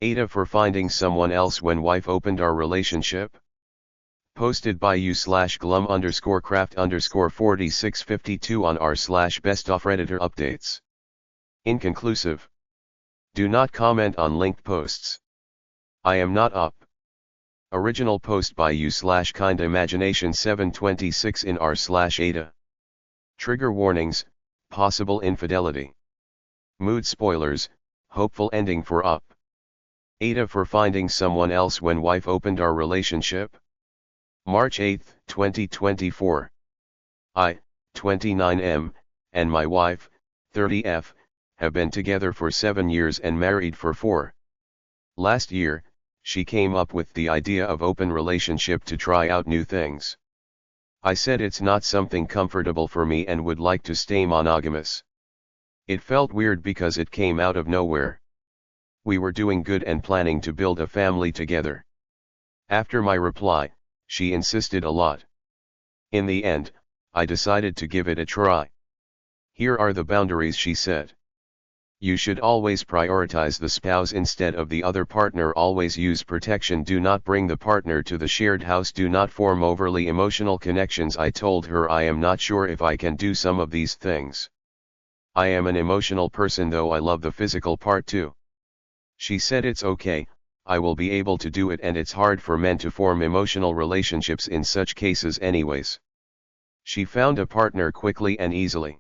AITAH for finding someone else when wife opened our relationship? Posted by u/glum_craft_4652 on r/bestofRedditorUpdates. Inconclusive. Do not comment on linked posts. I am not up. Original post by u/kindimagination726 in r/AITAH. Trigger warnings, possible infidelity. Mood spoilers, hopeful ending for up. AITAH for finding someone else when wife opened our relationship? March 8, 2024. I, 29M, and my wife, 30F, have been together for 7 years and married for 4. Last year, she came up with the idea of open relationship to try out new things. I said it's not something comfortable for me and would like to stay monogamous. It felt weird because it came out of nowhere. We were doing good and planning to build a family together. After my reply, she insisted a lot. In the end, I decided to give it a try. Here are the boundaries she said. You should always prioritize the spouse instead of the other partner. Always use protection. Do not bring the partner to the shared house. Do not form overly emotional connections. I told her I am not sure if I can do some of these things. I am an emotional person, though I love the physical part too. She said it's okay, I will be able to do it, and it's hard for men to form emotional relationships in such cases anyways. She found a partner quickly and easily.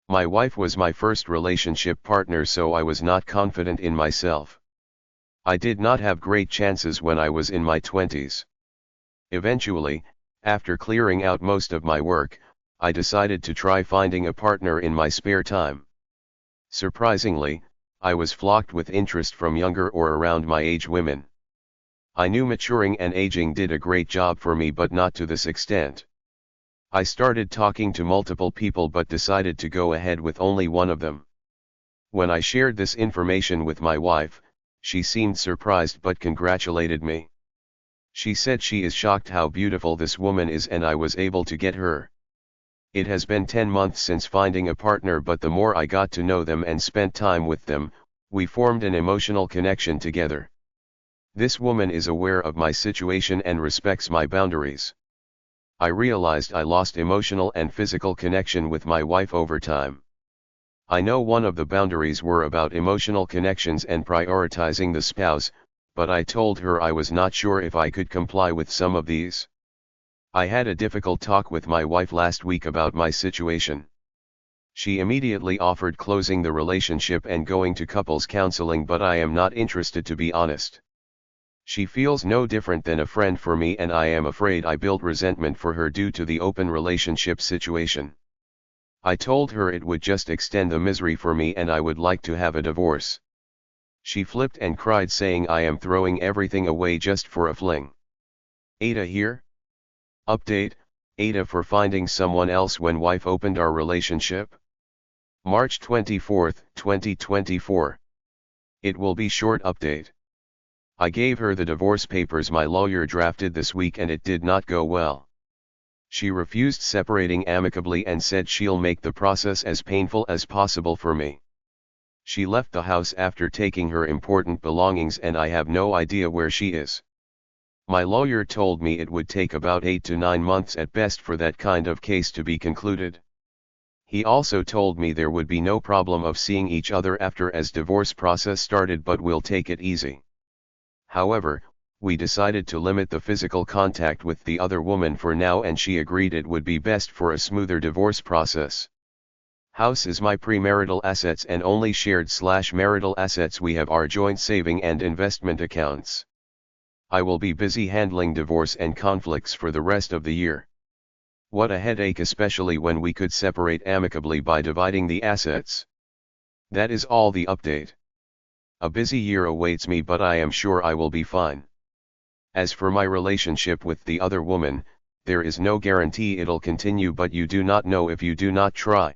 My wife was my first relationship partner, so I was not confident in myself. I did not have great chances when I was in my 20s. Eventually, after clearing out most of my work, I decided to try finding a partner in my spare time. Surprisingly, I was flocked with interest from younger or around my age women. I knew maturing and aging did a great job for me, but not to this extent. I started talking to multiple people but decided to go ahead with only one of them. When I shared this information with my wife, she seemed surprised but congratulated me. She said she is shocked how beautiful this woman is and I was able to get her. It has been 10 months since finding a partner, but the more I got to know them and spent time with them, we formed an emotional connection together. This woman is aware of my situation and respects my boundaries. I realized I lost emotional and physical connection with my wife over time. I know one of the boundaries were about emotional connections and prioritizing the spouse, but I told her I was not sure if I could comply with some of these. I had a difficult talk with my wife last week about my situation. She immediately offered closing the relationship and going to couples counseling, but I am not interested, to be honest. She feels no different than a friend for me, and I am afraid I built resentment for her due to the open relationship situation. I told her it would just extend the misery for me and I would like to have a divorce. She flipped and cried, saying I am throwing everything away just for a fling. AITAH here? Update, AITAH for finding someone else when wife opened our relationship? March 24, 2024. It will be short update. I gave her the divorce papers my lawyer drafted this week and it did not go well. She refused separating amicably and said she'll make the process as painful as possible for me. She left the house after taking her important belongings and I have no idea where she is. My lawyer told me it would take about 8 to 9 months at best for that kind of case to be concluded. He also told me there would be no problem of seeing each other after as divorce process started, but we'll take it easy. However, we decided to limit the physical contact with the other woman for now, and she agreed it would be best for a smoother divorce process. House is my premarital assets and only shared/marital assets we have are joint saving and investment accounts. I will be busy handling divorce and conflicts for the rest of the year. What a headache, especially when we could separate amicably by dividing the assets. That is all the update. A busy year awaits me, but I am sure I will be fine. As for my relationship with the other woman, there is no guarantee it'll continue, but you do not know if you do not try.